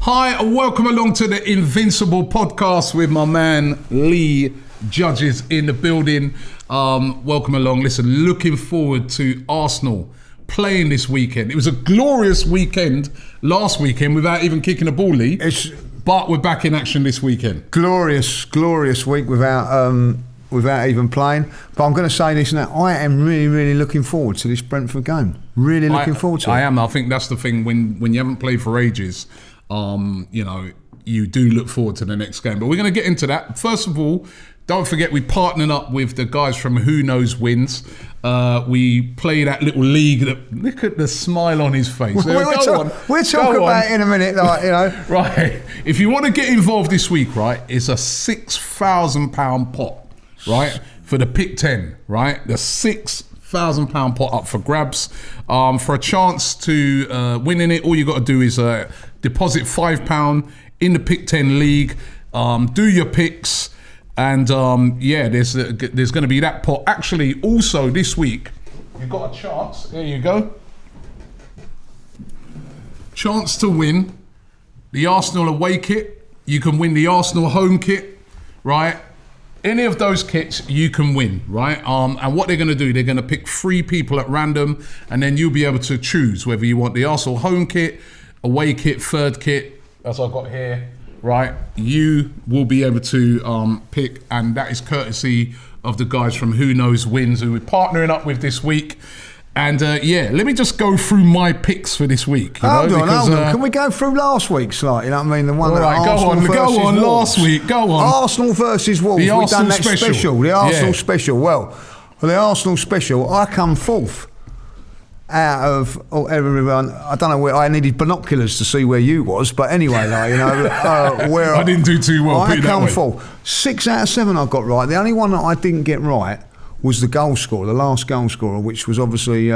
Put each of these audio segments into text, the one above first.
Hi, and welcome along to the Invincible podcast with my man Lee Judges in the building. Welcome along. Listen, looking forward to Arsenal playing this weekend. It was a glorious weekend last weekend without even kicking a ball, Lee. But we're back in action this weekend. Glorious week without even playing. But I'm going to say this now, I am really looking forward to this Brentford game. Really looking forward to it. I am. I think that's the thing, when you haven't played for ages, you do look forward to the next game. But we're going to get into that. First of all, don't forget we partnered up with the guys from Who Knows Wins. We play that little league. Look at the smile on his face. We'll talk about it in a minute, Right. If you want to get involved this week, right, it's a £6,000 pot, right, for the pick 10, right? The £6,000 pot up for grabs. For a chance to win in it, all you got to do is deposit £5 in the pick 10 league. Do your picks. And there's going to be that pot. Actually, also this week, you've got a chance. There you go. Chance to win the Arsenal away kit. You can win the Arsenal home kit, right? Any of those kits you can win, right? And what they're going to do, they're going to pick 3 people at random, and then you'll be able to choose whether you want the Arsenal home kit, away kit, third kit, as I've got here. Right, you will be able to pick, and that is courtesy of the guys from Who Knows Wins, who we're partnering up with this week. And let me just go through my picks for this week. Hold on. Can we go through last week's? The one that go on. Last week, go on. Arsenal versus Wolves. The Arsenal done that special. The Arsenal special. Well, for the Arsenal special, I come fourth out of everyone. I don't know where. I needed binoculars to see where you was, but anyway, where I didn't do too well. I come fourth. 6 out of 7 I got right. The only one that I didn't get right was the goal scorer, the last goal scorer, which was obviously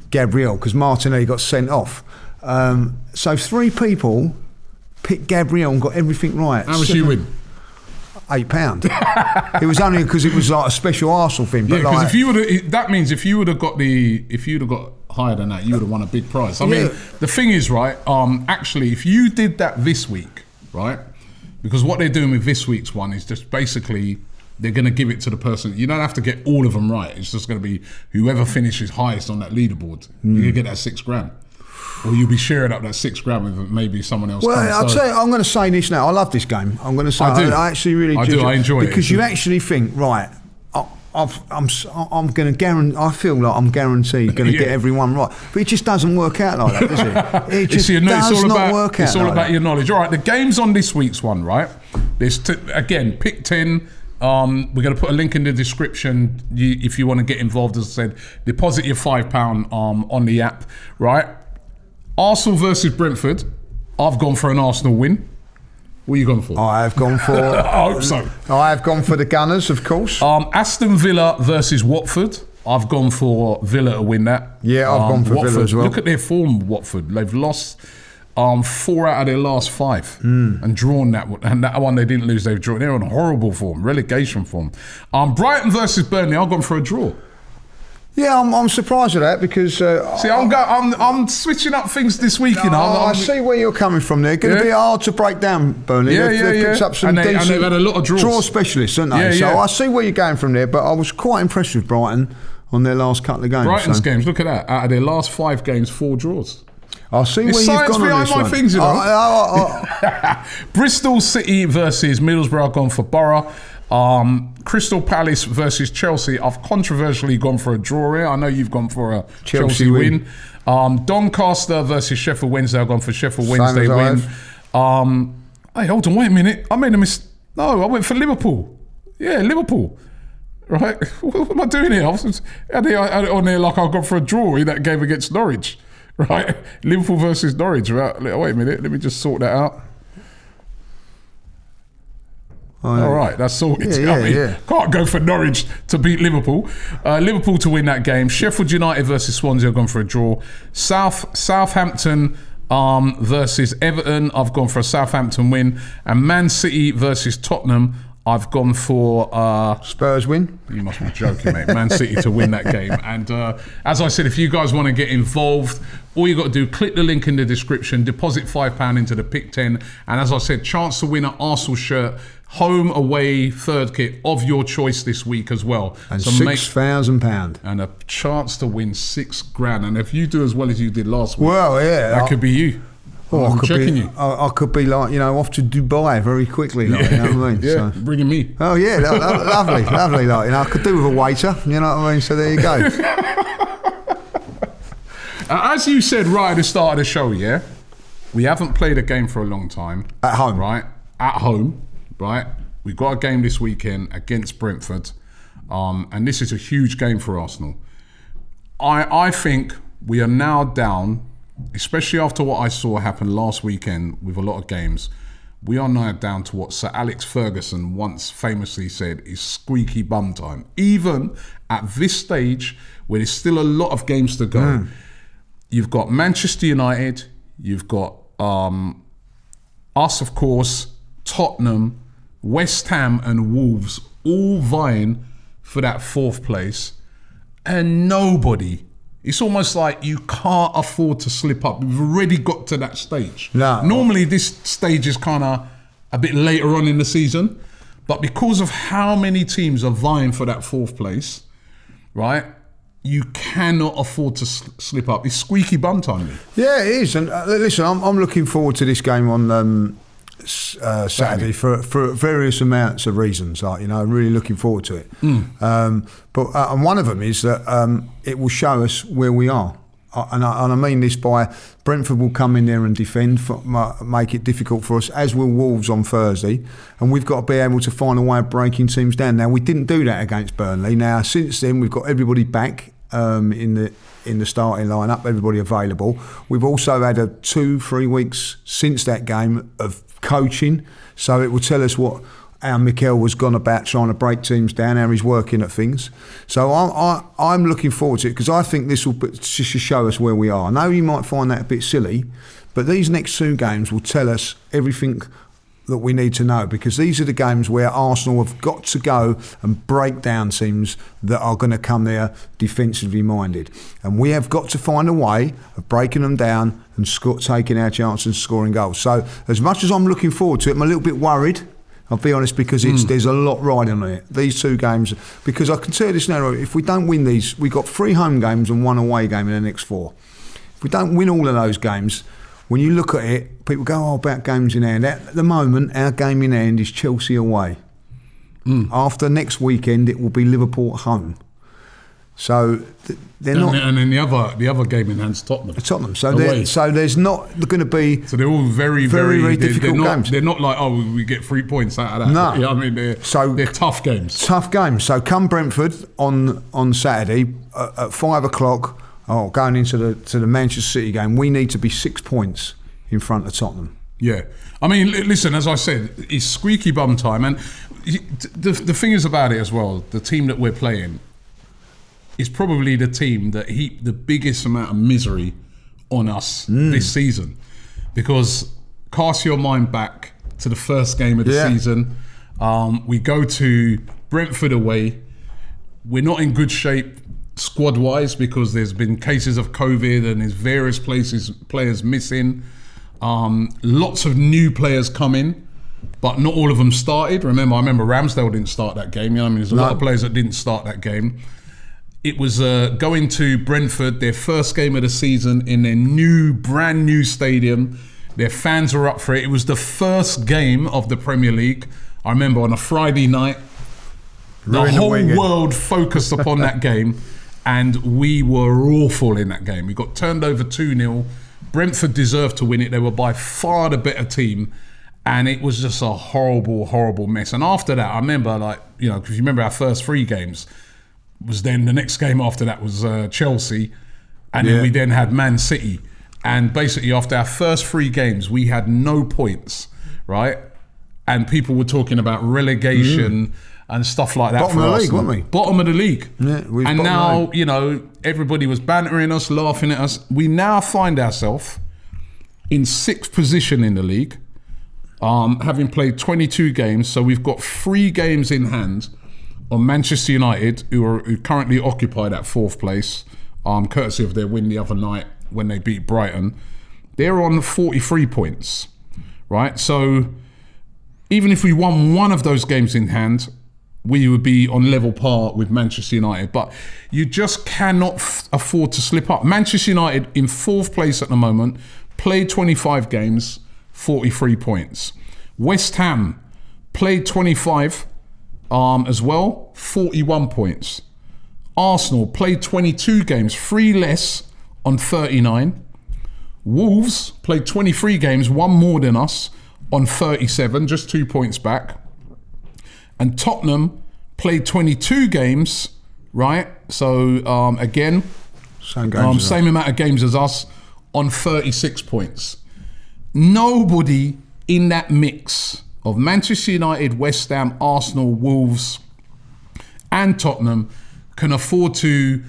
Gabriel, because Martinelli got sent off. So 3 people picked Gabriel and got everything right. How much you win? £8. It was only because it was like a special Arsenal thing. But because if you would have got higher than that, you would have won a big prize. I mean, the thing is, right, actually, if you did that this week, right, because what they're doing with this week's one is just basically they're going to give it to the person. You don't have to get all of them right. It's just going to be whoever finishes highest on that leaderboard. You're going to get that £6,000. Or you'll be sharing up that £6,000 with maybe someone else. Well, I'll tell you, I'm going to say this now. I love this game. I'm going to say I actually really do. I enjoy it. Because you actually think, right, I'm going to guarantee. I feel like I'm guaranteed going to get everyone right, but it just doesn't work out like that, does it? It just does not work out. It's all about your knowledge. All right, the game's on this week's one, right? There's again pick 10. We're going to put a link in the description if you want to get involved. As I said, deposit your £5 on the app, right? Arsenal versus Brentford. I've gone for an Arsenal win. What are you going for? I have gone for. I hope so. I have gone for the Gunners, of course. Aston Villa versus Watford. I've gone for Villa to win that. Yeah, I've gone for Watford, Villa as well. Look at their form, Watford. They've lost 4 out of their last 5 and drawn that one. And that one they didn't lose, they've drawn. They're on horrible form, relegation form. Brighton versus Burnley. I've gone for a draw. Yeah, I'm surprised at that because I'm switching up things this week. I see where you're coming from. They're going to be hard to break down, Burnley. They've picked up some decent, and they've had a lot of draw specialists, haven't they? So I see where you're going from there. But I was quite impressed with Brighton on their last couple of games. Brighton's games. Look at that. Out of their last 5 games, 4 draws. I see where you've gone on this one. Things, Bristol City versus Middlesbrough. I've gone for Borough. Crystal Palace versus Chelsea. I've controversially gone for a draw here. I know you've gone for a Chelsea win. Doncaster versus Sheffield Wednesday. I've gone for Sheffield Wednesday win. Hey, hold on, wait a minute. I made a mistake. No, I went for Liverpool. Yeah, Liverpool. Right? What am I doing here? I had it on there like I've gone for a draw in that game against Norwich. Right? Liverpool versus Norwich. Right? Wait a minute. Let me just sort that out. All right, that's sorted. Can't go for Norwich to beat Liverpool. Liverpool to win that game. Sheffield United versus Swansea. I've gone for a draw. Southampton versus Everton. I've gone for a Southampton win. And Man City versus Tottenham. I've gone for... Spurs win? You must be joking, mate. Man City to win that game. And as I said, if you guys want to get involved, all you got to do, click the link in the description, deposit £5 into the Pick 10. And as I said, chance to win an Arsenal shirt, home, away, third kit of your choice this week as well. And so £6,000. And a chance to win £6,000. And if you do as well as you did last week, well, yeah, that could be you. I'm checking you. I could be like, off to Dubai very quickly. Like, you know what I mean? Yeah, so, bringing me. Oh, yeah, lovely. Like, I could do with a waiter, you know what I mean? So there you go. As you said right at the start of the show, yeah, we haven't played a game for a long time. At home. Right? At home, right? We've got a game this weekend against Brentford. And this is a huge game for Arsenal. I think we are now down, especially after what I saw happen last weekend with a lot of games, we are now down to what Sir Alex Ferguson once famously said is squeaky bum time. Even at this stage, where there's still a lot of games to go, you've got Manchester United, you've got us, of course, Tottenham, West Ham and Wolves all vying for that 4th place, and nobody... It's almost like you can't afford to slip up. We've already got to that stage. No. Normally, this stage is kind of a bit later on in the season, but because of how many teams are vying for that 4th place, right, you cannot afford to slip up. It's squeaky bum time. Yeah, it is. And listen, I'm looking forward to this game on Saturday for various amounts of reasons. Like, I'm really looking forward to it. But and one of them is that it will show us where we are. And I mean this by Brentford will come in there and defend, make it difficult for us, as will Wolves on Thursday. And we've got to be able to find a way of breaking teams down. Now, we didn't do that against Burnley. Now, since then, we've got everybody back in the starting lineup, everybody available. We've also had 2-3 weeks since that game of coaching, so it will tell us how Mikel was gone about trying to break teams down, how he's working at things. So I'm looking forward to it, because I think this will just show us where we are. I know you might find that a bit silly, but these next 2 games will tell us everything that we need to know, because these are the games where Arsenal have got to go and break down teams that are going to come there defensively minded, and we have got to find a way of breaking them down and taking our chances and scoring goals. So as much as I'm looking forward to it, I'm a little bit worried, I'll be honest, because there's a lot riding on it, these 2 games, because I can tell you this now, if we don't win these, we've got 3 home games and 1 away game in the next 4. If we don't win all of those games, when you look at it, people go, about games in hand. At the moment, our game in hand is Chelsea away. After next weekend, it will be Liverpool at home. So they're not... And then the other game in hand's Tottenham. So there's not going to be... So they're all very, very difficult games. They're not like, we get 3 points out of that. No. You know what I mean? They're tough games. Tough games. So come Brentford on Saturday at 5 o'clock... going into the Manchester City game, we need to be 6 points in front of Tottenham. Yeah. I mean, listen, as I said, it's squeaky bum time. And the thing is about it as well, the team that we're playing is probably the team that heaped the biggest amount of misery on us this season. Because cast your mind back to the first game of the season. We go to Brentford away. We're not in good shape squad-wise, because there's been cases of COVID and there's various players missing. Lots of new players coming, but not all of them started. I remember Ramsdale didn't start that game. There's a lot of players that didn't start that game. It was going to Brentford, their first game of the season in their brand new stadium. Their fans were up for it. It was the first game of the Premier League. I remember on a Friday night, the whole world focused upon that game. And we were awful in that game. We got turned over 2-0. Brentford deserved to win it. They were by far the better team. And it was just a horrible, horrible mess. And after that, I remember, because you remember our first 3 games, was then the next game after that was Chelsea. And then we then had Man City. And basically after our first 3 games, we had no points, right? And people were talking about relegation and stuff like that. Bottom of the league, weren't we? Bottom of the league. Yeah, and now, everybody was bantering us, laughing at us. We now find ourselves in 6th position in the league, having played 22 games. So we've got 3 games in hand on Manchester United, who currently occupied at 4th place, courtesy of their win the other night when they beat Brighton. They're on 43 points, right? So even if we won one of those games in hand, we would be on level par with Manchester United. But you just cannot afford to slip up. Manchester United in 4th place at the moment, played 25 games, 43 points. West Ham played 25 as well, 41 points. Arsenal played 22 games, 3 less on 39. Wolves played 23 games, 1 more than us on 37, just 2 points back. And Tottenham played 22 games, right? So again, same amount of games as us on 36 points. Nobody in that mix of Manchester United, West Ham, Arsenal, Wolves, and Tottenham can afford to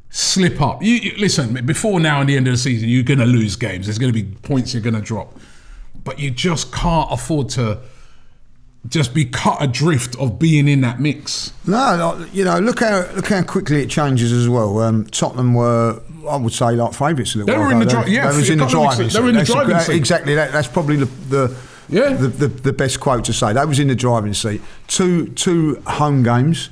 slip up. Listen, before now and the end of the season, you're going to lose games. There's going to be points you're going to drop. But you just can't afford to just be cut adrift of being in that mix. No, look how quickly it changes as well. Tottenham were, I would say, like favourites a little while ago. They was in the driving seat. They were in the driving seat. Exactly. That's probably the best quote to say. They was in the driving seat. Two home games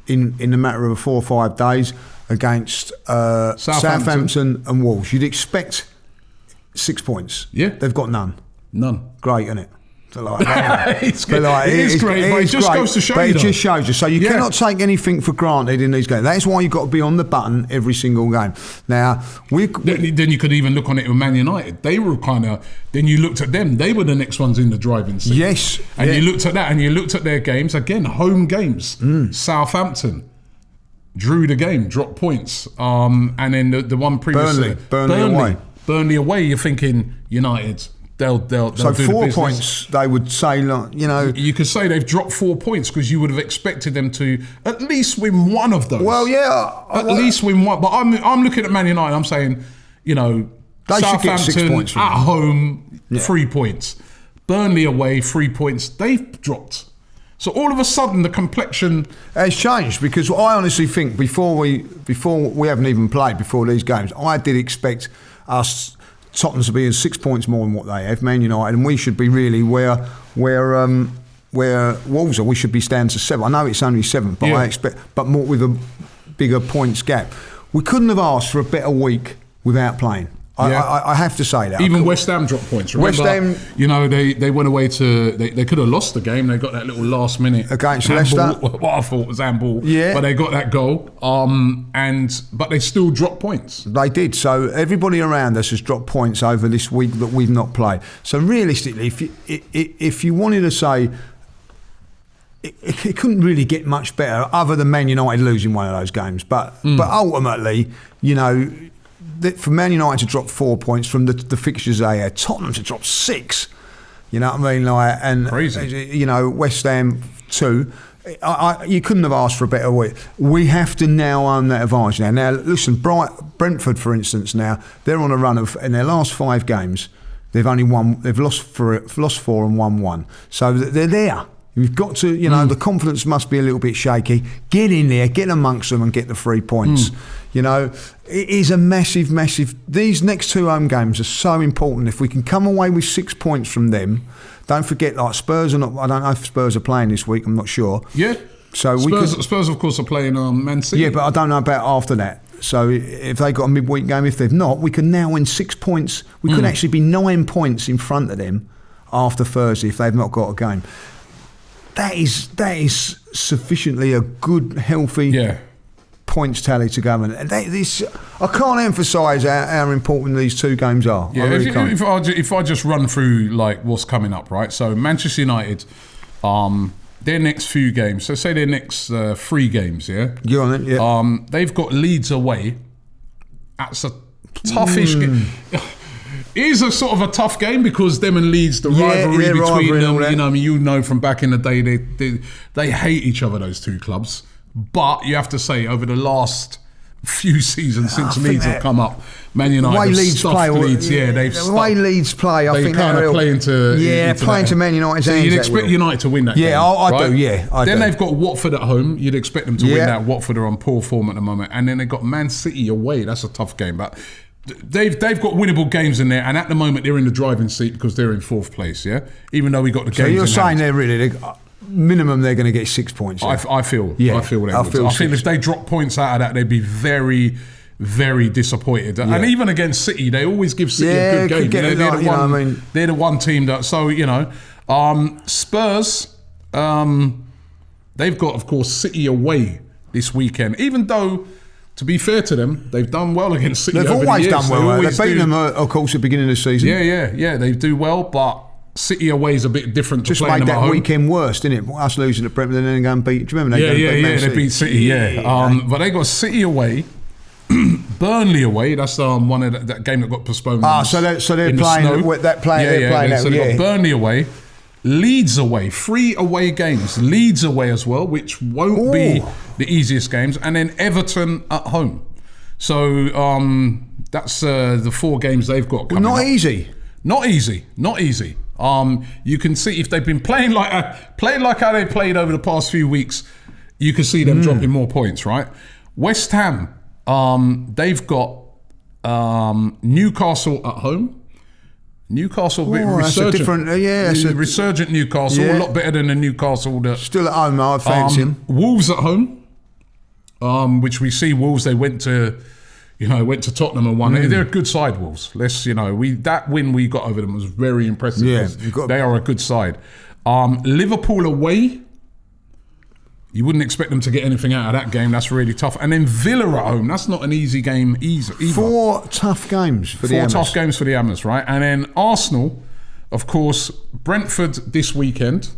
in the matter of 4 or 5 days against Southampton and Wolves. You'd expect 6 points. Yeah. They've got none. Great, isn't it? It's great. It is great, but it just goes to show you. But it just shows you. So you cannot take anything for granted in these games. That's why you've got to be on the button every single game. Now, then you could even look on it with Man United. They were then you looked at them. They were the next ones in the driving seat. Yes. And you looked at that, and you looked at their games, again, home games. Southampton drew the game, dropped points. And then the one previous... Burnley away, you're thinking United... They'll so do 4 points, they would say, You could say they've dropped 4 points because you would have expected them to at least win one of those. Well, yeah. At least win one. But I'm looking at Man United, I'm saying, they should get 6 points at home, 3 points. Burnley away, 3 points. They've dropped. So all of a sudden, the complexion has changed, because I honestly think before we haven't even played before these games, I did expect us... Tottenham to be in 6 points more than what they have, Man United, and we should be really where Wolves are. We should be down to 7. I know it's only 7, but I expect, but more with a bigger points gap. We couldn't have asked for a better week without playing. I have to say that. Even West Ham dropped points. Remember, West Ham, they went away to... They could have lost the game. They got that little last minute... Against Leicester. What I thought was handball. Yeah. But they got that goal. But they still dropped points. They did. So everybody around us has dropped points over this week that we've not played. So realistically, if you wanted to say... It couldn't really get much better other than Man United losing one of those games. But ultimately, for Man United to drop 4 points from the fixtures they had, Tottenham to drop 6. You know what I mean? And crazy. West Ham 2. You couldn't have asked for a better week. We have to now own that advantage now. Now, listen, Brentford, for instance, now they're on a run of, in their last 5 games, they've lost 4 and won 1. So they're there. You've got to, the confidence must be a little bit shaky. Get in there, get amongst them and get the 3 points. It is a massive, massive... These next 2 home games are so important. If we can come away with 6 points from them, don't forget, Spurs are not... I don't know if Spurs are playing this week, I'm not sure. Yeah. So Spurs, of course, are playing Man City. Yeah, but I don't know about after that. So if they got a midweek game, if they've not, we can now win 6 points. We could actually be 9 points in front of them after Thursday if they've not got a game. That is sufficiently a good, healthy points tally to go. And I can't emphasise how important these 2 games are. Yeah, if I just run through what's coming up, right? So Manchester United, their next few games. So say their next 3 games. Yeah, you're on it. Yeah. They've got Leeds away. That's a toughish game. It is a sort of a tough game because them and Leeds, the rivalry between them, from back in the day, they hate each other, those 2 clubs. But you have to say, over the last few seasons since I think Leeds have come up. Man United the way have Leeds stuffed play, Leeds. Yeah, they've the way Leeds play. I they think kind of play into playing that. to Man United's So hands. you'd that expect will. United to win that game. Yeah, I right? do. Yeah, I then do. they've got Watford at home. You'd expect them to win Yeah. that. Watford are on poor form at the moment, and then they've got Man City away. That's a tough game, but they've got winnable games in there, and at the moment they're in the driving seat because they're in 4th place. Yeah, even though we got the So games. you're in saying hand. they're really minimum they're going to get 6 points. Yeah. I feel. Yeah, I feel they I would. feel I feel six. if they drop points out of that, they'd be very, very disappointed. And even against City, they always give City a good game. Could get They're the one team that. So Spurs. They've got, of course, City away this weekend. Even though, to be fair to them, they've done well against City. They've over always the years. done well. They've They've beaten them, of course, at the beginning of the season. Yeah. They do well, but City away is a bit different to Just playing made them at that home. weekend worse, didn't it? Us losing to Brentford and then going beat. Do you remember? They beat City. But they got City away, Burnley away. That's one of that game that got postponed. So they're in the playing snow. that play. They're playing that. So they got Burnley away, Leeds away, 3 away games. Leeds away as well, which won't be the easiest games, and then Everton at home. So that's the 4 games they've got coming up. Easy. Not easy. You can see if they've been playing like how they played over the past few weeks, you can see them dropping more points, right? West Ham, they've got Newcastle at home. Newcastle, a bit resurgent. Resurgent Newcastle, a lot better than the Newcastle that still at home. I fancy him. Wolves at home, which we see Wolves. They went to Tottenham and won. They're a good side, Wolves. That win we got over them was very impressive. Yeah, they are a good side. Liverpool away. You wouldn't expect them to get anything out of that game. That's really tough. And then Villa at home. That's not an easy game either. 4 tough games for the Hammers. 4 tough games for the Hammers, right? And then Arsenal, of course, Brentford this weekend.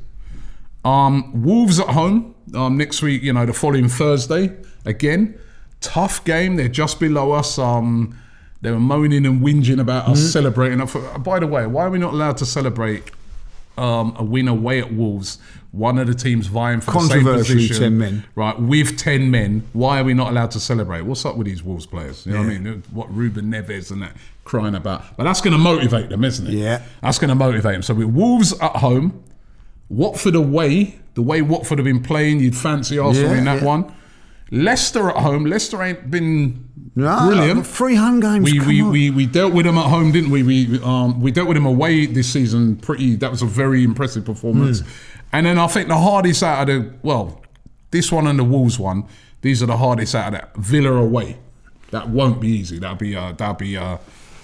Wolves at home next week, the following Thursday. Again, tough game. They're just below us. They were moaning and whinging about us celebrating. By the way, why are we not allowed to celebrate a win away at Wolves? One of the teams vying for the same position. 10 men. Right, with 10 men. Why are we not allowed to celebrate? What's up with these Wolves players? You know what I mean? What Ruben Neves and that crying about. But that's going to motivate them, isn't it? Yeah. That's going to motivate them. So with Wolves at home, Watford away, the way Watford have been playing, you'd fancy Arsenal in that one. Leicester at home. Leicester ain't been brilliant. 3 home games. We dealt with them at home, didn't we? We dealt with them away this season. That was a very impressive performance. And then I think the hardest out of this one and the Wolves one, these are the hardest out of that. Villa away. That won't be easy. That'll be.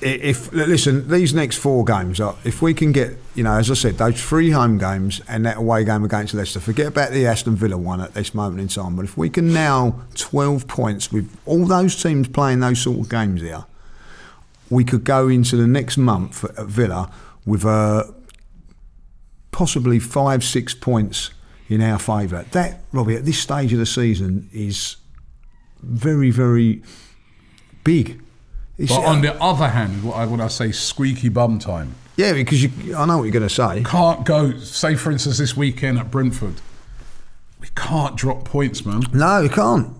Listen, these next 4 games, if we can get, as I said, those 3 home games and that away game against Leicester, forget about the Aston Villa one at this moment in time, but if we can now 12 points with all those teams playing those sort of games here, we could go into the next month at Villa with possibly 5-6 points in our favour. That, Robbie, at this stage of the season is very, very big. But on the other hand, what I say, squeaky bum time. Yeah, because I know what you're going to say. Can't go, say for instance this weekend at Brentford, we can't drop points, man. No, you can't.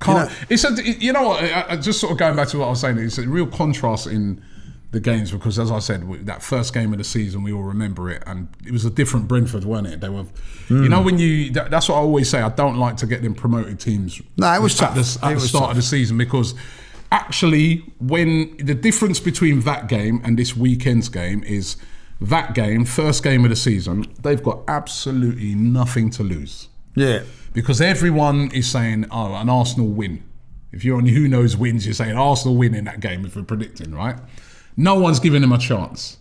Can't. I just sort of going back to what I was saying, it's a real contrast in the games because, as I said, that first game of the season, we all remember it, and it was a different Brentford, weren't it? They were, that's what I always say. I don't like to get them promoted teams. No, it was tough At the start of the season because actually, when the difference between that game and this weekend's game is that game, first game of the season, they've got absolutely nothing to lose. Yeah. Because everyone is saying, an Arsenal win. If you're on Who Knows Wins, you're saying Arsenal win in that game if we're predicting, right? No one's giving them a chance.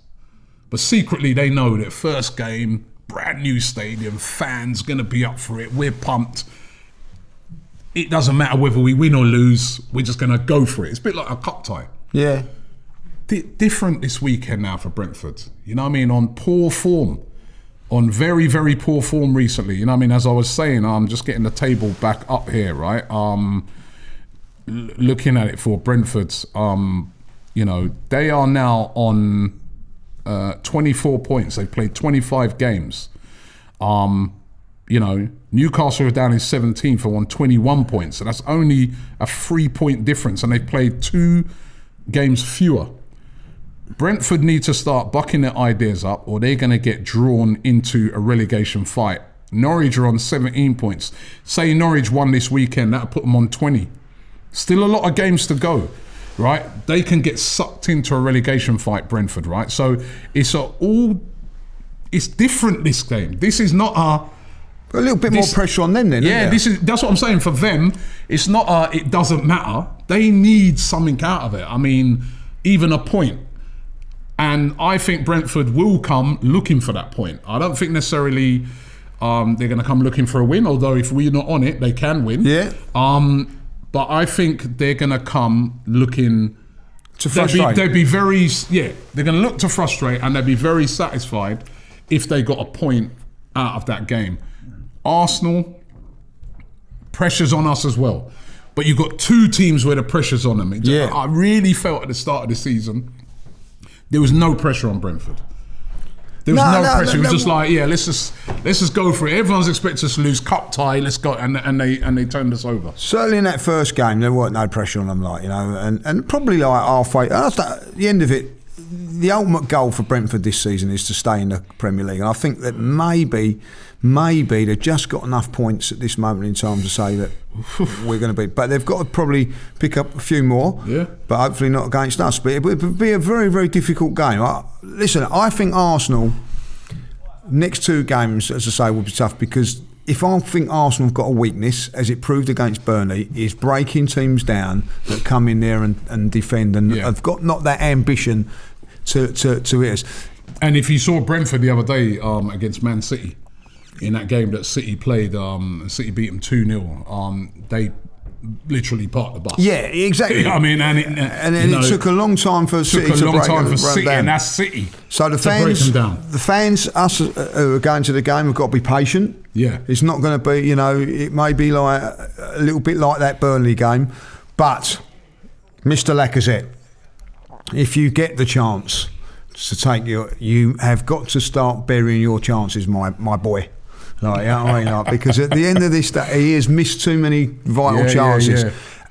But secretly they know that first game, brand new stadium, fans going to be up for it, we're pumped. It doesn't matter whether we win or lose, we're just going to go for it. It's a bit like a cup tie. Yeah. Different this weekend now for Brentford. You know what I mean? On poor form. On very, very poor form recently. You know what I mean? As I was saying, I'm just getting the table back up here, right? Looking at it for Brentford's, they are now on 24 points. They've played 25 games. You know, Newcastle are down in 17th and on 21 points. So that's only a 3-point difference, and they've played 2 games fewer. Brentford need to start bucking their ideas up, or they're going to get drawn into a relegation fight. Norwich are on 17 points. Say Norwich won this weekend, that'll put them on 20. Still a lot of games to go, right? They can get sucked into a relegation fight, Brentford, right? So it's different, this game. This is not a little bit more pressure on them then, yeah, that's what I'm saying. For them, it's not it doesn't matter. They need something out of it. I mean, even a point. And I think Brentford will come looking for that point. I don't think necessarily they're going to come looking for a win, although if we're not on it, they can win. Yeah. But I think they're going to come looking to frustrate. They'd be very, they're going to look to frustrate, and they'd be very satisfied if they got a point out of that game. Arsenal, pressure's on us as well. But you've got 2 teams where the pressure's on them. I really felt at the start of the season, there was no pressure on Brentford. There was no pressure. It was just like, let's just go for it. Everyone's expecting us to lose, cup tie. Let's go, and they turned us over. Certainly in that first game, there weren't no pressure on them, like, you know, and probably like halfway. At the end of it, the ultimate goal for Brentford this season is to stay in the Premier League, and I think that maybe they've just got enough points at this moment in time to say that we're going to beat. But they've got to probably pick up a few more. Yeah. But hopefully not against us. But it would be a very, very difficult game. Listen, I think Arsenal next 2 games, as I say, will be tough, because if I think Arsenal have got a weakness, as it proved against Burnley, is breaking teams down that come in there and defend and have got not that ambition to hit us. And if you saw Brentford the other day against Man City, in that game that City played, City beat them 2-0. They literally parked the bus. Yeah, exactly. I mean, it took a long time for City to break them down. And that's City. So the fans, us who are going to the game, have got to be patient. Yeah, it's not going to be, you know, it may be like a little bit like that Burnley game, but Mr. Lacazette, if you get the chance to take you have got to start burying your chances, my boy. Like, you know what I mean? Like, because at the end of this day, he has missed too many vital chances,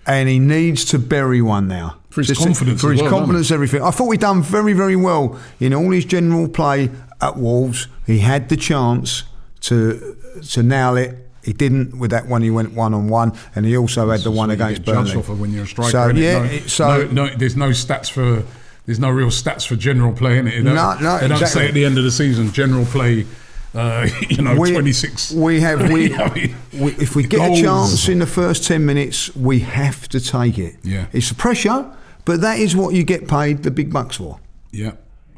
and he needs to bury one now. For his confidence. For his confidence, everything. I thought we'd done very, very well in all his general play at Wolves. He had the chance to nail it. He didn't with that one. He went 1-on-1, and he also had the one against Burnley. Judged off of when you're a striker. So there's no stats for. There's no real stats for general play in it. They don't say at the end of the season general play. 26. If we get goals. A chance in the first 10 minutes, we have to take it. Yeah, it's a pressure, but that is what you get paid the big bucks for. Yeah.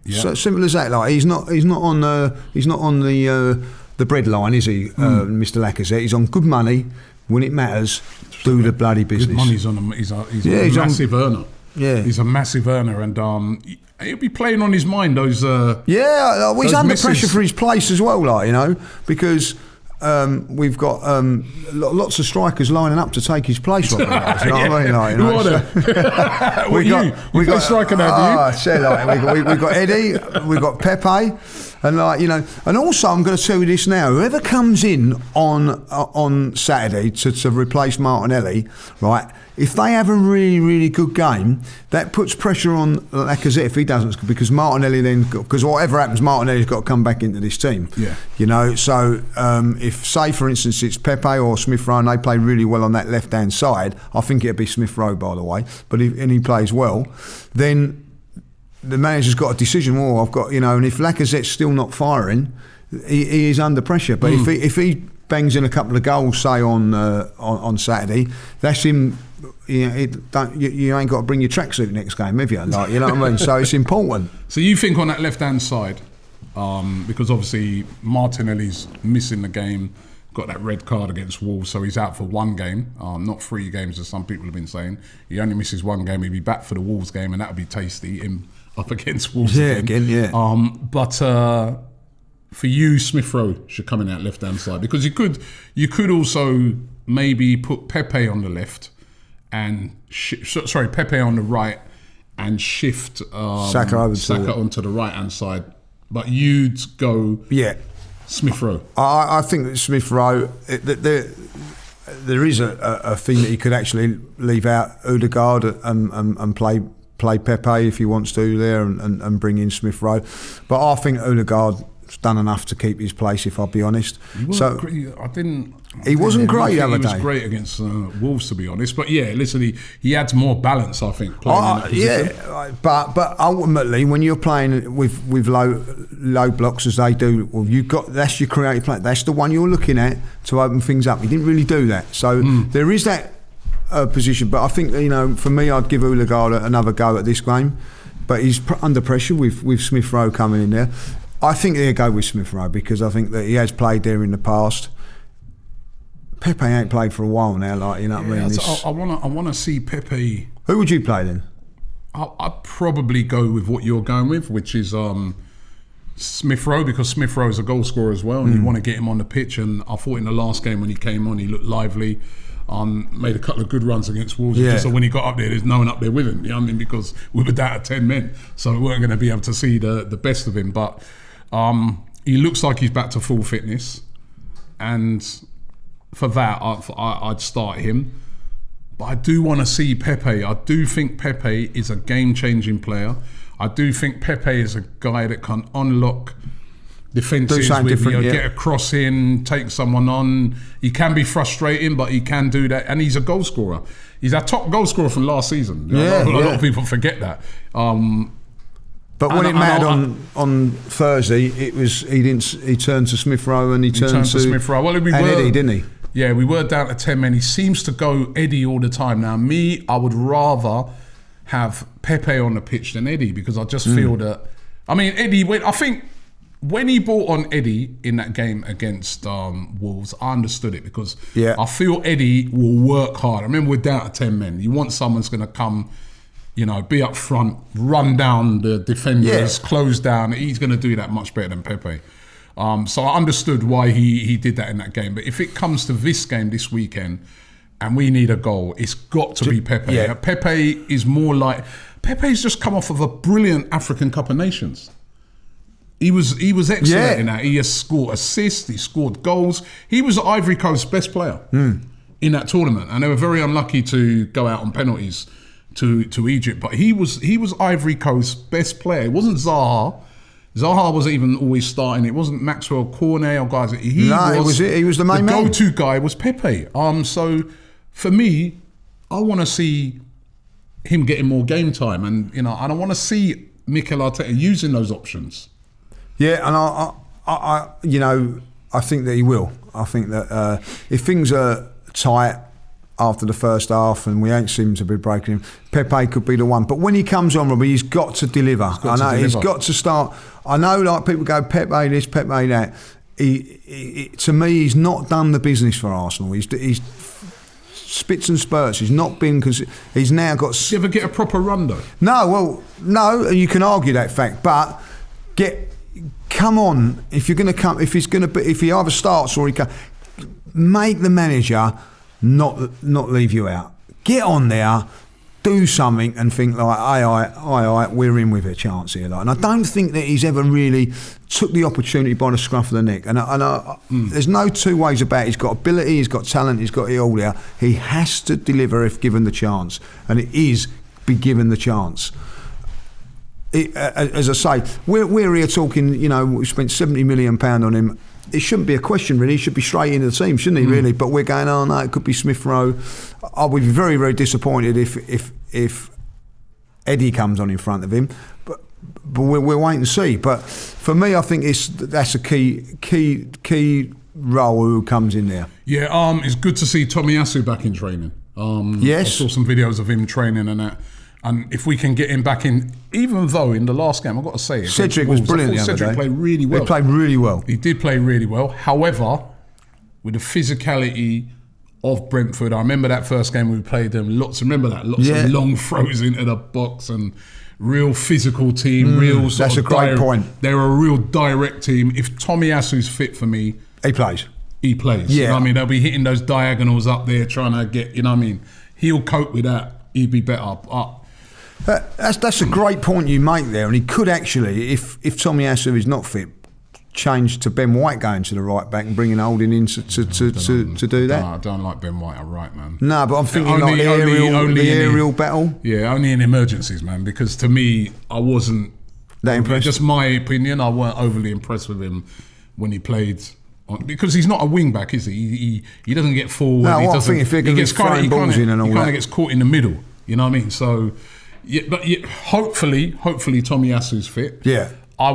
So simple as that. Like he's not on the bread line, is he, Mr. Lacazette? He's on good money when it matters. Do the bloody business. Good money's on him. He's a massive earner. Yeah, he's a massive earner, and he'll be playing on his mind those. He's under pressure for his place as well, like, you know, because we've got lots of strikers lining up to take his place. Right now, you know what I mean? Like, you know, we got a striker now, do you? We've got Eddie, we've got Pepe, and like, you know, and also I'm going to tell you this now: whoever comes in on Saturday to replace Martinelli, right? If they have a really, really good game, that puts pressure on Lacazette if he doesn't, because Martinelli because whatever happens, Martinelli's got to come back into this team. Yeah. You know, so if, say, for instance, it's Pepe or Smith Rowe and they play really well on that left-hand side, I think it'd be Smith Rowe, by the way, but and he plays well, then the manager's got a decision, I've got, you know, and if Lacazette's still not firing, he is under pressure. But if he bangs in a couple of goals, say, on Saturday, that's him. You ain't got to bring your tracksuit next game, have you? Like, you know what I mean? So it's important. So you think on that left-hand side, because obviously Martinelli's missing the game, got that red card against Wolves, so he's out for 1 game, not 3 games as some people have been saying. He only misses 1 game. He'll be back for the Wolves game, and that'll be tasty, him up against Wolves again. But for you, Smith Rowe should come in that left-hand side, because you could also maybe put Pepe on the left and Pepe on the right and shift Saka onto the right hand side, but you'd go Smith Rowe. I think that Smith Rowe, there is a thing that he could actually leave out Odegaard and play Pepe if he wants to there and bring in Smith Rowe. But I think Odegaard's done enough to keep his place, if I'll be honest. He wasn't great. He wasn't great the other day. He was great against Wolves, to be honest. But yeah, listen, he adds more balance, I think, playing in that position. Yeah, but ultimately, when you're playing with low blocks as they do, well, that's your creative play. That's the one you're looking at to open things up. He didn't really do that. So there is that position. But I think, for me, I'd give Odegaard another go at this game. But he's under pressure with Smith Rowe coming in there. I think they'll go with Smith Rowe because I think that he has played there in the past. Pepe ain't played for a while now, what I mean? I want to see Pepe. Who would you play then? I'd probably go with what you're going with, which is Smith Rowe, because Smith Rowe is a goal scorer as well, and you want to get him on the pitch. And I thought in the last game when he came on, he looked lively. Made a couple of good runs against Wolves. Yeah. So when he got up there, there's no one up there with him. You know what I mean? Because we were down to 10 men, so we weren't going to be able to see the best of him. But he looks like he's back to full fitness, and for that, I'd start him. But I do want to see Pepe. I do think Pepe is a game-changing player. I do think Pepe is a guy that can unlock defences with, get a cross in, take someone on. He can be frustrating, but he can do that. And he's a goal scorer. He's our top goal scorer from last season. A lot of people forget that. But when it mattered on Thursday, he turned to Smith Rowe and he turned to Smith Rowe. Well, Eddie, didn't he? Yeah, we were down to 10 men. He seems to go Eddie all the time. Now, I would rather have Pepe on the pitch than Eddie, because I just feel that. I mean, Eddie. I think when he brought on Eddie in that game against Wolves, I understood it, because I feel Eddie will work hard. I remember we're down to 10 men. You want someone who's going to come, be up front, run down the defenders, close down. He's going to do that much better than Pepe. So I understood why he did that in that game. But if it comes to this game this weekend and we need a goal, it's got to be Pepe. Yeah. Pepe is more like... Pepe's just come off of a brilliant African Cup of Nations. He was excellent in that. He has scored assists, he scored goals. He was Ivory Coast's best player in that tournament. And they were very unlucky to go out on penalties to Egypt. But he was Ivory Coast's best player. It wasn't Zaha. Zaha wasn't even always starting. It wasn't Maxwell Cornet or guys. He was the main man. The go-to guy was Pepe. So for me, I want to see him getting more game time, and I don't want to see Mikel Arteta using those options. Yeah, and I think that he will. I think that if things are tight after the first half and we ain't seem to be breaking him, Pepe could be the one. But when he comes on, Robbie, he's got to deliver. He's got to start. I know, like, people go, Pepe this, Pepe that. To me, he's not done the business for Arsenal. He's spits and spurts. He's not been... He's now got... Did you ever get a proper run, though? No, you can argue that fact, but come on, if you're going to come... If he either starts or he can... Make the manager not leave you out. Get on there, do something, and think like, aye, we're in with a chance here. And I don't think that he's ever really took the opportunity by the scruff of the neck. And there's no two ways about it. He's got ability, he's got talent, he's got it all there. He has to deliver if given the chance, and it is be given the chance. As I say, we're here talking. We spent £70 million on him. It shouldn't be a question, really. He should be straight into the team, shouldn't he, really? But we're going, oh, no, it could be Smith Rowe. I'll be very, very disappointed if Eddie comes on in front of him. But we'll wait and see. But for me, I think that's a key role who comes in there. Yeah, it's good to see Tomiyasu back in training. Yes. I saw some videos of him training and that. And if we can get him back in, even though in the last game, I've got to say, Cedric was brilliant the other day. Cedric played really well. He played really well. He did play really well. However, with the physicality of Brentford, I remember that first game we played them. Lots of long throws into the box and real physical team. That's a great point. They're a real direct team. If Tomiyasu's fit for me, he plays. He plays. Yeah. You know what I mean? They'll be hitting those diagonals up there, trying to get. You know what I mean? He'll cope with that. He'd be better up. That's a great point you make there, and he could actually, if Tomiyasu is not fit, change to Ben White going to the right back and bringing Holding in to do that? I don't like Ben White at right, man. No, but I'm thinking the aerial battle. Yeah, only in emergencies, man. Because to me, I wasn't that impressed. Just my opinion. I weren't overly impressed with him when he played. Because he's not a wing back, is he? He doesn't get forward. No, I think if he gets throwing balls in and all that, he kind of gets caught in the middle. You know what I mean? So, yeah, but hopefully Tomiyasu's fit. Yeah, I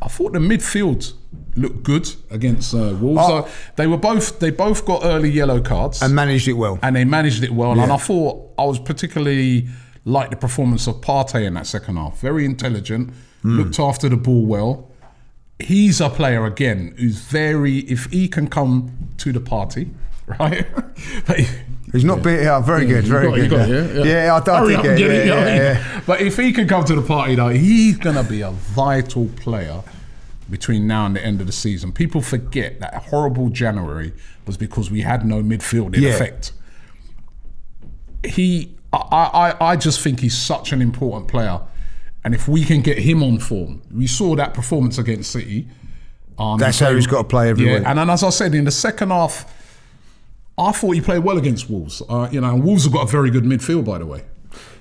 thought the midfield looked good against Wolves. They both got early yellow cards and managed it well. And Yeah. And I thought I was particularly like the performance of Partey in that second half. Very intelligent, looked after the ball well. He's a player again who's if he can come to the party, right? He's not very good, very good. Yeah, I think it. But if he can come to the party, though, he's going to be a vital player between now and the end of the season. People forget that horrible January was because we had no midfield in effect. I just think he's such an important player. And if we can get him on form, we saw that performance against City. That's how he's got to play every week. And then, as I said, in the second half, I thought he played well against Wolves. And Wolves have got a very good midfield, by the way.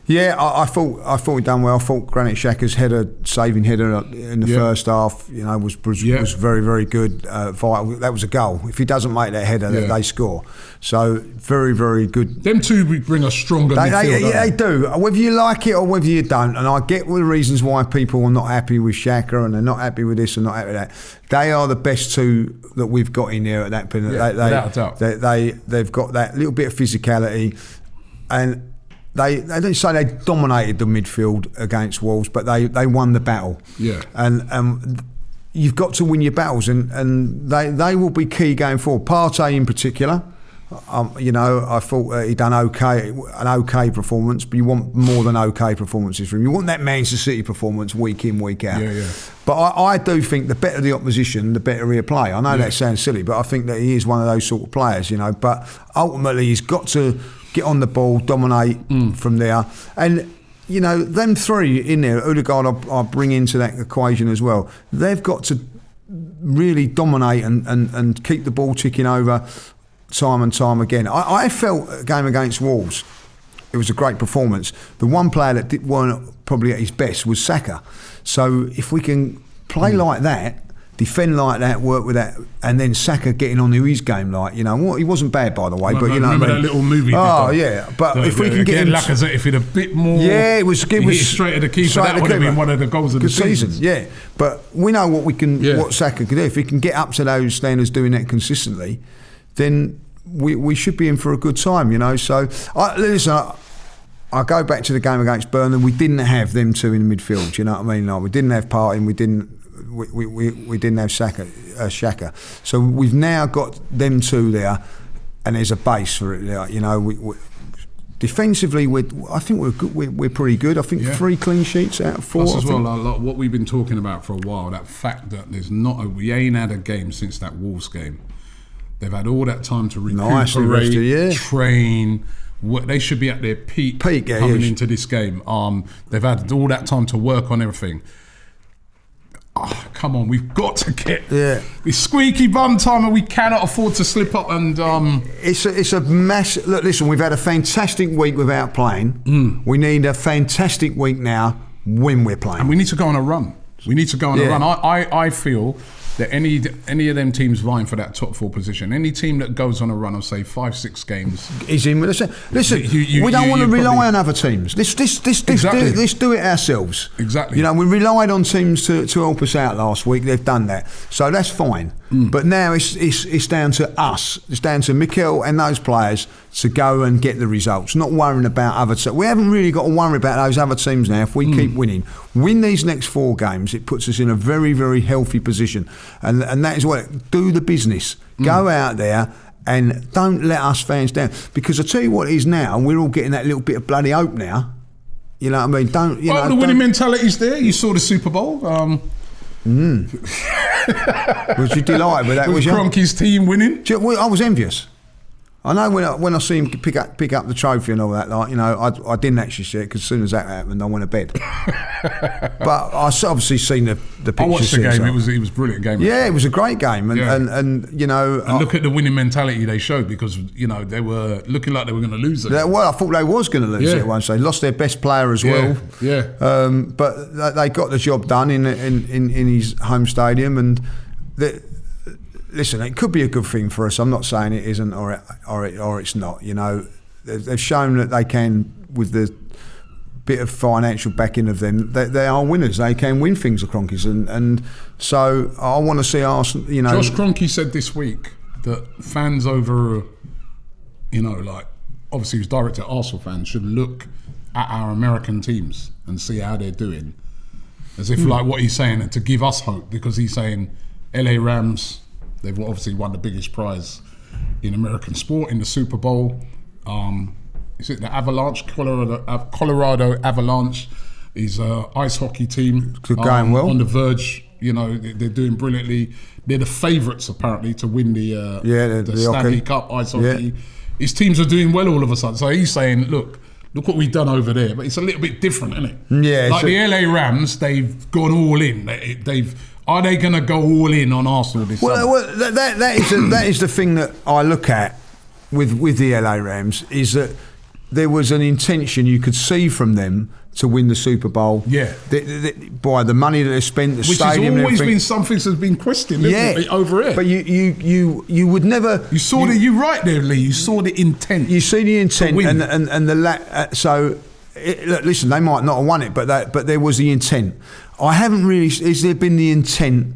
Yeah, I thought he'd done well. I thought Granit Xhaka's saving header in the first half, was very, very good. Vital. That was a goal. If he doesn't make that header, they score. So very, very good. Them two bring a stronger midfield. They do. Whether you like it or whether you don't, and I get the reasons why people are not happy with Xhaka and they're not happy with this and not happy with that. They are the best two that we've got in there at that point. Without a doubt. They've got that little bit of physicality, and They didn't say they dominated the midfield against Wolves, but they won the battle. Yeah. And you've got to win your battles, and they will be key going forward. Partey in particular, I thought he'd done an okay performance, but you want more than okay performances from him. You want that Manchester City performance week in, week out. Yeah. But I do think the better the opposition, the better he'll play. I know that sounds silly, but I think that he is one of those sort of players, But ultimately, he's got to get on the ball, dominate from there. And, them three in there, Odegaard I'll bring into that equation as well. They've got to really dominate and keep the ball ticking over time and time again. I felt a game against Wolves, it was a great performance. The one player that weren't probably at his best was Saka. So if we can play like that, defend like that, work with that, and then Saka getting on to his game he wasn't bad, by the way. But remember that little movie? But if we can get him, Lacazette, if he'd a bit more, it was straight at the keeper. That would have been one of the goals of the season. Yeah, but we know what what Saka can do. If he can get up to those standards, doing that consistently, then we should be in for a good time. So I go back to the game against Burnley. We didn't have them two in the midfield. You know what I mean? We didn't have Partey. We didn't have Xhaka. So we've now got them two there, and there's a base for it there. Defensively, I think we're good. We're pretty good. I think 3 clean sheets out of 4. Plus as well, like what we've been talking about for a while, that fact that we ain't had a game since that Wolves game. They've had all that time to recuperate, train. They should be at their peak coming into this game. They've had all that time to work on everything. Come on, we've got to get this squeaky bum time, and we cannot afford to slip up. And it's a massive. Look, listen, we've had a fantastic week without playing. We need a fantastic week now when we're playing, and we need to go on a run. I feel that any of them teams vying for that top 4 position, any team that goes on a run of say 5-6 games is in with us. Listen, we don't want to rely on other teams. Let's do it ourselves. Exactly. We relied on teams to help us out last week. They've done that, so that's fine. But now it's down to us. It's down to Mikel and those players to go and get the results. Not worrying about other teams. We haven't really got to worry about those other teams now. If we keep win these next 4 games, it puts us in a very, very healthy position. And that is what do the business. Go out there and don't let us fans down. Because I tell you what it is now, we're all getting that little bit of bloody hope now. You know what I mean? The winning mentality's there. You saw the Super Bowl. Was you delighted with that? Was you? Kroenke's team winning? I was envious. I know when I see him pick up the trophy and all that, like, you know, I didn't actually see it because as soon as that happened, I went to bed. But I obviously seen the pictures. I watched the game. It was a brilliant game. Yeah, it was a great game, and you know, and look at the winning mentality they showed, because you know they were looking like they were going to lose it. Well, I thought they was going to lose it once. They lost their best player as well. Yeah. But they got the job done in his home stadium, and listen, it could be a good thing for us. I'm not saying it isn't or it's not. You know, they've shown that they can, with the bit of financial backing of them, they are winners. They can win things, the Cronkies, and so I want to see Arsenal. You know, Josh Kroenke said this week that fans over, you know, like obviously he was directed at Arsenal fans, should look at our American teams and see how they're doing, as if like what he's saying, and to give us hope, because he's saying LA Rams, they've obviously won the biggest prize in American sport in the Super Bowl. Is it the Avalanche, Colorado Avalanche? Is an ice hockey team. Going well. On the verge, you know, they're doing brilliantly. They're the favourites apparently to win the Stanley hockey. Cup ice hockey. Yeah. His teams are doing well all of a sudden. So he's saying, look what we've done over there. But it's a little bit different, isn't it? Yeah. Like the LA Rams, they've gone all in. Are they going to go all in on Arsenal this summer? Well, that is the thing that I look at with the LA Rams, is that there was an intention you could see from them to win the Super Bowl. Yeah. By the money that they spent, the Which stadium, has always been something that's been questioned, isn't it, over here. But you would never. You saw you're right there, Lee. You saw the intent. You see the intent and the so. Look, listen, they might not have won it, but there was the intent. I haven't really. Has there been the intent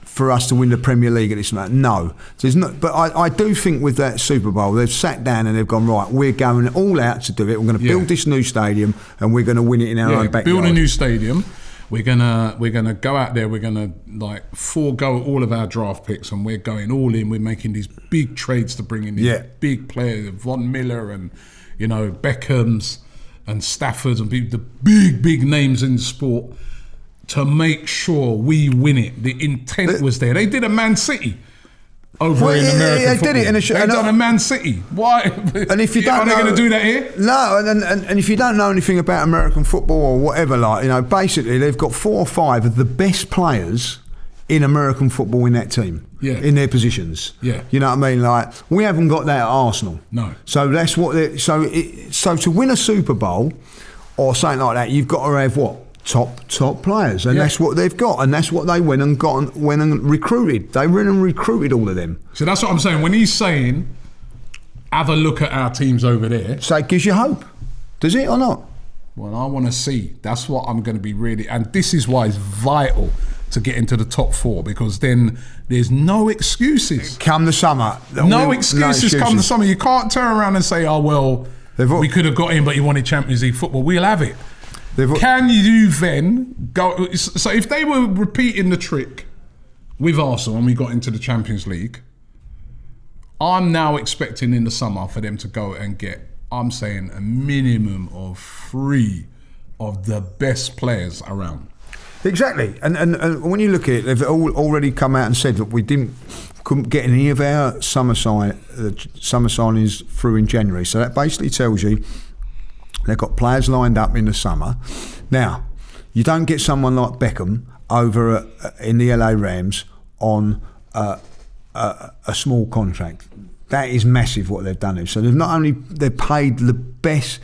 for us to win the Premier League at this moment? No, there's not. But I do think with that Super Bowl, they've sat down and they've gone, right, we're going all out to do it. We're going to build this new stadium and we're going to win it in our own backyard. Build a new stadium. We're gonna go out there. We're gonna like forego all of our draft picks, and we're going all in. We're making these big trades to bring in these big players, Von Miller and Beckhams and Staffords and the big names in sport, to make sure we win it. The intent was there. They did a Man City over in American football. They've done a Man City. Why? And if you don't are they going to do that here? No, and if you don't know anything about American football or whatever, like, you know, basically they've got 4 or 5 of the best players in American football in that team, in their positions. Yeah. You know what I mean? Like, we haven't got that at Arsenal. No. So that's what. So to win a Super Bowl or something like that, you've got to have what? Top players, and that's what they've got, and that's what they went and recruited. They went and recruited all of them. So that's what I'm saying. When he's saying, have a look at our teams over there, so it gives you hope. Does it or not? Well, I want to see. That's what I'm going to be really, and this is why it's vital to get into the top 4, because then there's no excuses. Come the summer. No excuses come the summer. You can't turn around and say, oh, well, we could have got in, but you wanted Champions League football. We'll have it. Can you then go? So if they were repeating the trick with Arsenal and we got into the Champions League, I'm now expecting in the summer for them to go and get, I'm saying, a minimum of 3 of the best players around. Exactly, and when you look at it, they've already come out and said that we couldn't get any of our summer signings through in January. So that basically tells you they've got players lined up in the summer. Now, you don't get someone like Beckham over in the LA Rams on a small contract. That is massive what they've done. So they've paid the best.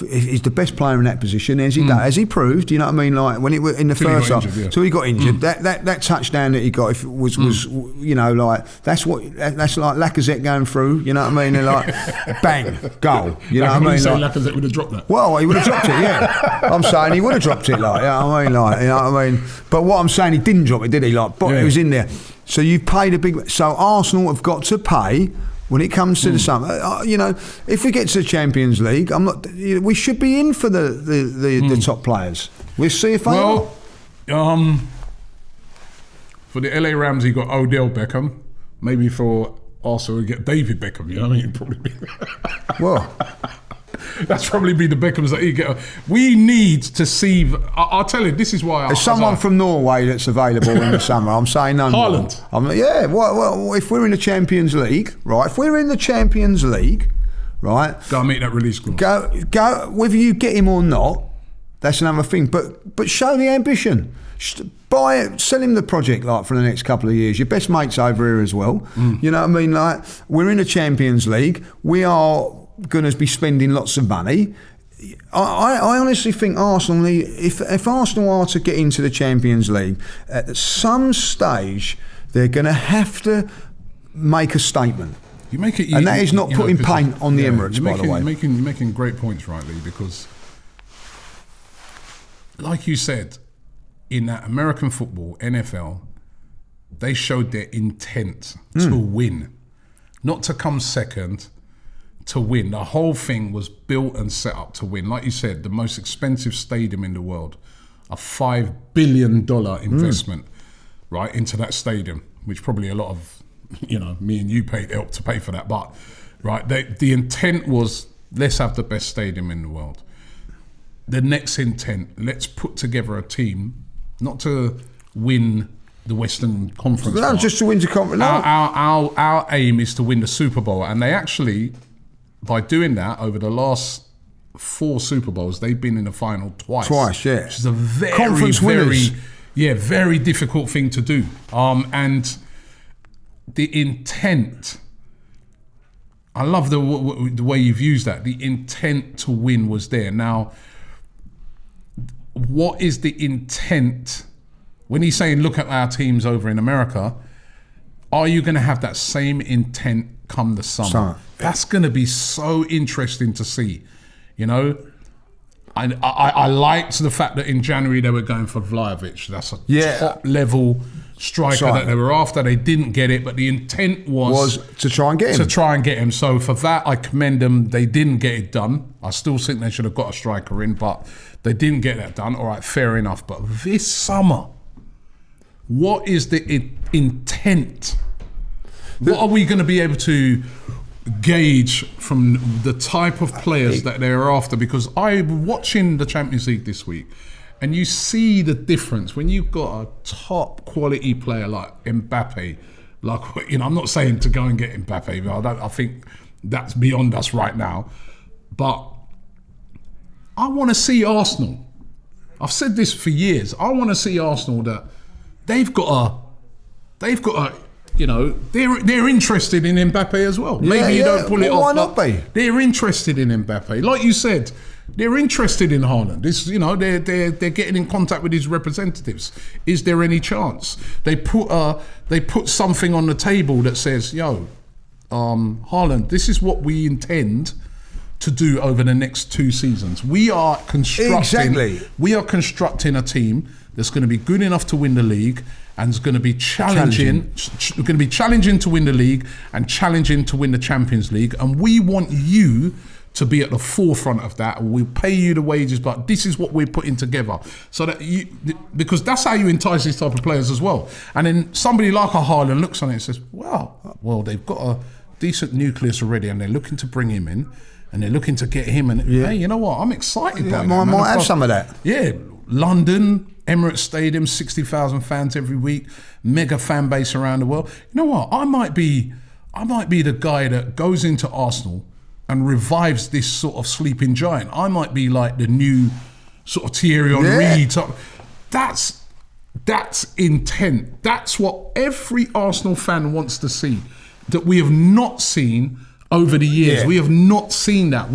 He's the best player in that position, as he proved. You know what I mean? Like when it was in the first half, so he got injured. That touchdown that he got was you know, like that's like Lacazette going through. You know what I mean? They're like bang, goal. You know what I mean? So Lacazette would have dropped that. Well, he would have dropped it. Yeah, I'm saying he would have dropped it. Like, you know what I mean? Like, you know what I mean? But what I'm saying, he didn't drop it, did he? Like, but it was in there. So you paid a big. So Arsenal have got to pay. When it comes to the summer, you know, if we get to the Champions League, we should be in for the top players. We'll see if they are. For the LA Rams, you got Odell Beckham. Maybe for Arsenal, we get David Beckham. You know what I mean? Probably. Well, That's probably be the Beckhams that you get. We need to see. I'll tell you, this is why. There's someone from Norway that's available in the summer. I'm saying no more. Haaland. Yeah. Well, if we're in the Champions League, right? If we're in the Champions League, right? Go and meet that release clause. Go. Whether you get him or not, that's another thing. But show the ambition. Buy it, sell him the project like for the next couple of years. Your best mate's over here as well. You know what I mean? Like, we're in the Champions League. We are going to be spending lots of money. I honestly think Arsenal, if Arsenal are to get into the Champions League, at some stage they're going to have to make a statement. And that is not putting paint on the Emirates, by the way. You're making great points, right, Lee? Because, like you said, in that American football, NFL, they showed their intent to win, not to come second, to win. The whole thing was built and set up to win. Like you said, the most expensive stadium in the world, a $5 billion investment, right, into that stadium, which probably a lot of, me and you helped to pay for that. But, right, the intent was, let's have the best stadium in the world. The next intent, let's put together a team, not to win the Western Conference. No, just to win the conference. No. Our aim is to win the Super Bowl. And they actually, by doing that, over the last 4 Super Bowls, they've been in the final twice. Yeah. Which is a very, conference winners. very difficult thing to do. And the intent, I love the way you've used that. The intent to win was there. Now, what is the intent when he's saying look at our teams over in America? Are you going to have that same intent come the summer? That's going to be so interesting to see. I liked the fact that in January they were going for Vlahovic. That's a top level striker that they were after. They didn't get it, but the intent was to try and get him. So for that, I commend them. They didn't get it done. I still think they should have got a striker in, but they didn't get that done. All right, fair enough. But this summer, what is the intent? What are we going to be able to gauge from the type of players that they're after? Because I'm watching the Champions League this week, and you see the difference when you've got a top quality player like Mbappe. I'm not saying to go and get Mbappe, but I think that's beyond us right now. But I want to see Arsenal. I've said this for years. I want to see Arsenal that they've got a. They're interested in Mbappe as well. Maybe you don't pull it off. Why not be? They're interested in Mbappe. Like you said, they're interested in Haaland. They're getting in contact with his representatives. Is there any chance? They put something on the table that says, Haaland, this is what we intend to do over the next 2 seasons. We are constructing a team that's going to be good enough to win the league, and is going to be challenging to win the league and challenging to win the Champions League. And we want you to be at the forefront of that. We'll pay you the wages, but this is what we're putting together. So that because that's how you entice these type of players as well. And then somebody like a Haaland looks on it and says, well, they've got a decent nucleus already, and they're looking to bring him in, and they're looking to get him. And hey, you know what? I'm excited by that. I might have some of that. Yeah, London, Emirates Stadium, 60,000 fans every week, mega fan base around the world. You know what? I might be the guy that goes into Arsenal and revives this sort of sleeping giant. I might be like the new sort of Thierry Henry. That's intent. That's what every Arsenal fan wants to see, that we have not seen over the years. We have not seen that.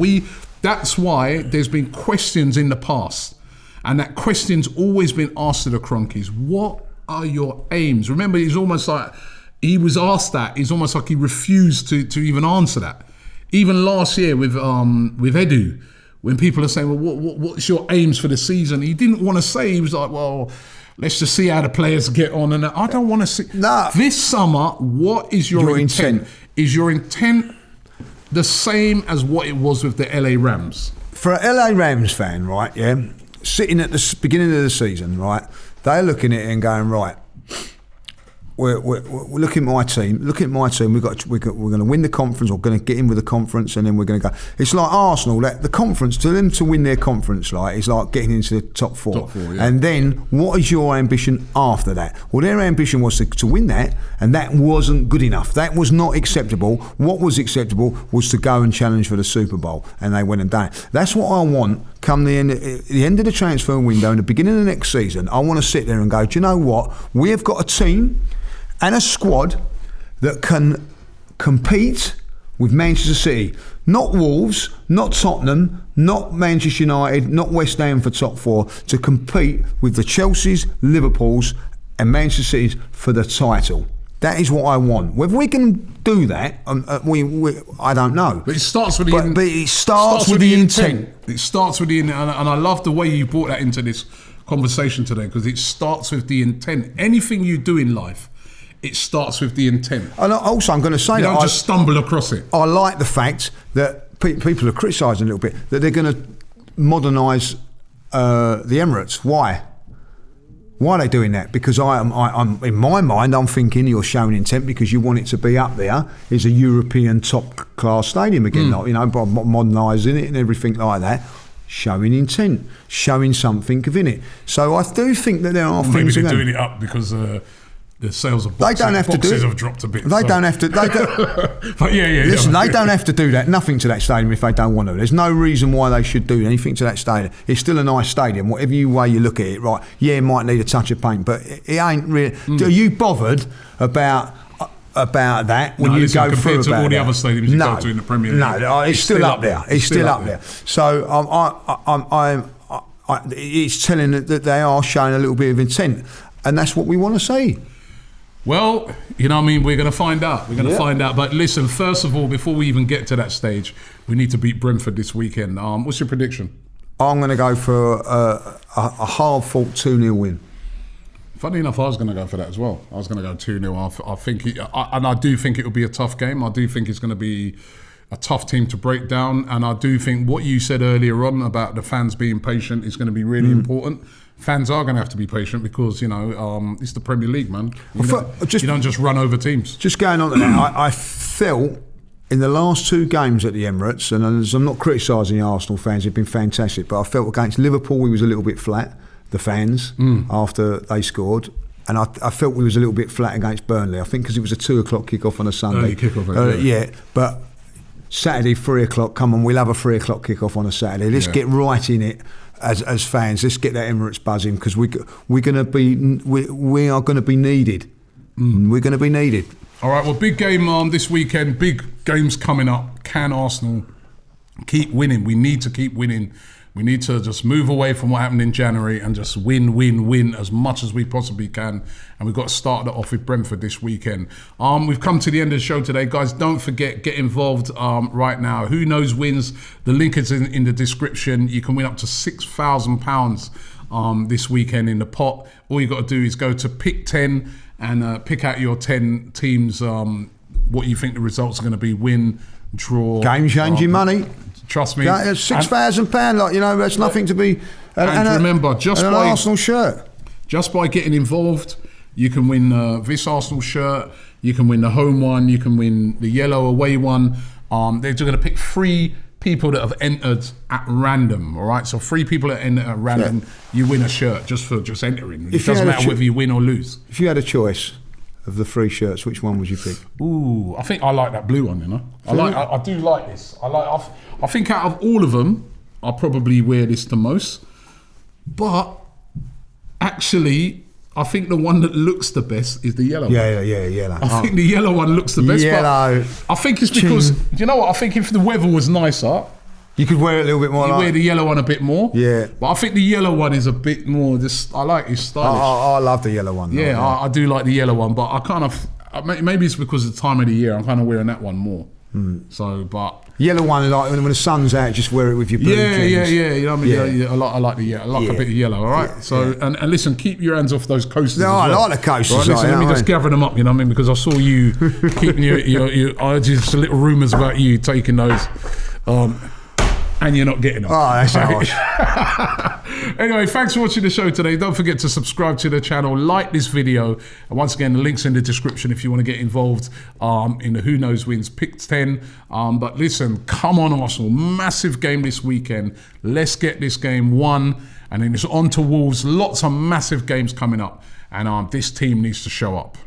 That's why there's been questions in the past. And that question's always been asked to the Cronkies. What are your aims? Remember, he's almost like, he was asked that. It's almost like he refused to even answer that. Even last year with Edu, when people are saying, well, what's your aims for the season? He didn't want to say. He was like, well, let's just see how the players get on. And I don't want to see. Nah. This summer, what is your intent? Is your intent the same as what it was with the LA Rams? For an LA Rams fan, right, sitting at the beginning of the season, right, they're looking at it and going, right, we're looking at my team. Look at my team. We're going to win the conference, or going to get in with the conference, and then we're going to go. It's like Arsenal. That the conference, to them to win their conference, like, is like getting into the top four. Top four, yeah. And then what is your ambition after that? Well, their ambition was to win that, and that wasn't good enough. That was not acceptable. What was acceptable was to go and challenge for the Super Bowl, and they went and done it. That's what I want. Come the end of the transfer window, in the beginning of the next season, I want to sit there and go, do you know what? We have got a team and a squad that can compete with Manchester City. Not Wolves, not Tottenham, not Manchester United, not West Ham for top four, to compete with the Chelseas, Liverpools and Manchester Cities for the title. That is what I want. Whether we can do that, I don't know. But it starts with but it starts with the intent. It starts with the intent, and I love the way you brought that into this conversation today, because it starts with the intent. Anything you do in life, it starts with the intent. And also, I'm going to say you that don't just stumble across it. I like the fact that people are criticising a little bit that they're going to modernise the Emirates. Why? Why are they doing that? Because I'm in my mind, I'm thinking you're showing intent because you want it to be up there. It's a European top class stadium again, by modernising it and everything like that. Showing intent, showing something within it. So I do think that there are things. Maybe they're doing it up because the sales of boxes, they don't have to do it. Have dropped a bit. They don't have to. They don't, but listen, they don't have to do that. Nothing to that stadium if they don't want to. There's no reason why they should do anything to that stadium. It's still a nice stadium. Whatever way you look at it, right? Yeah, it might need a touch of paint, but it ain't really. Are you bothered about that when you go through compared to all the that? other stadiums you go to in the Premier League? No, it's still up there. It's still up there. So it's telling that they are showing a little bit of intent, and that's what we want to see. Well, we're going to find out. We're going to find out. But listen, first of all, before we even get to that stage, we need to beat Brentford this weekend. What's your prediction? I'm going to go for a hard-fought 2-0 win. Funny enough, I was going to go for that as well. I was going to go 2-0. I think, and I do think it will be a tough game. I do think it's going to be a tough team to break down. And I do think what you said earlier on about the fans being patient is going to be really important. Fans are going to have to be patient because, it's the Premier League, man. You don't just run over teams. Just going on to that, I felt in the last two games at the Emirates, and I'm not criticising the Arsenal fans, they've been fantastic, but I felt against Liverpool we was a little bit flat, the fans, after they scored. And I felt we was a little bit flat against Burnley. I think because it was a 2:00 kick-off on a Sunday. Kickoff, but Saturday, 3:00, come on, we'll have a 3:00 kick-off on a Saturday. Let's get right in it. As fans, let's get that Emirates buzzing because we are going to be needed. We're going to be needed. All right. Well, big game this weekend. Big games coming up. Can Arsenal keep winning? We need to keep winning. We need to just move away from what happened in January and just win as much as we possibly can. And we've got to start it off with Brentford this weekend. We've come to the end of the show today. Guys, don't forget, get involved right now. Who Knows Wins. The link is in the description. You can win up to £6,000 this weekend in the pot. All you got to do is go to pick 10 and pick out your 10 teams, what you think the results are going to be, win, draw. Game-changing money. Trust me. £6,000, that's nothing to be. And remember, just an by Arsenal shirt. Just by getting involved, you can win this Arsenal shirt. You can win the home one. You can win the yellow away one. They're going to pick 3 people that have entered at random. All right, so 3 people that enter at random, you win a shirt just for entering. It doesn't matter whether you win or lose. If you had a choice of the 3 shirts, which one would you pick? Ooh, I think I like that blue one. I do like this. I think out of all of them, I'll probably wear this the most. But actually, I think the one that looks the best is the yellow one. Yeah, yellow. I think the yellow one looks the best. Yellow. But I think it's because, you know what? I think if the weather was nicer, you could wear it a little bit more. You wear the yellow one a bit more. Yeah. But I think the yellow one is a bit more, I like it, stylish. I love the yellow one. Yeah, I do like the yellow one, but I kind of, maybe it's because of the time of the year, I'm kind of wearing that one more. So, but yellow one, like when the sun's out, just wear it with your blue jeans. Yeah. You know what I mean? I like the yellow. I like a bit of yellow. All right. And listen, keep your hands off those coasters. No, as well. I like the coasters. Right, listen, let me just gather them up. You know what I mean? Because I saw you keeping your just little rumours about you taking those. and you're not getting them. Oh, that's harsh. Anyway, thanks for watching the show today. Don't forget to subscribe to the channel, like this video, and once again, the link's in the description if you want to get involved in the Who Knows Wins Pick 10. But listen, come on, Arsenal. Massive game this weekend. Let's get this game won, and then it's on to Wolves. Lots of massive games coming up, and this team needs to show up.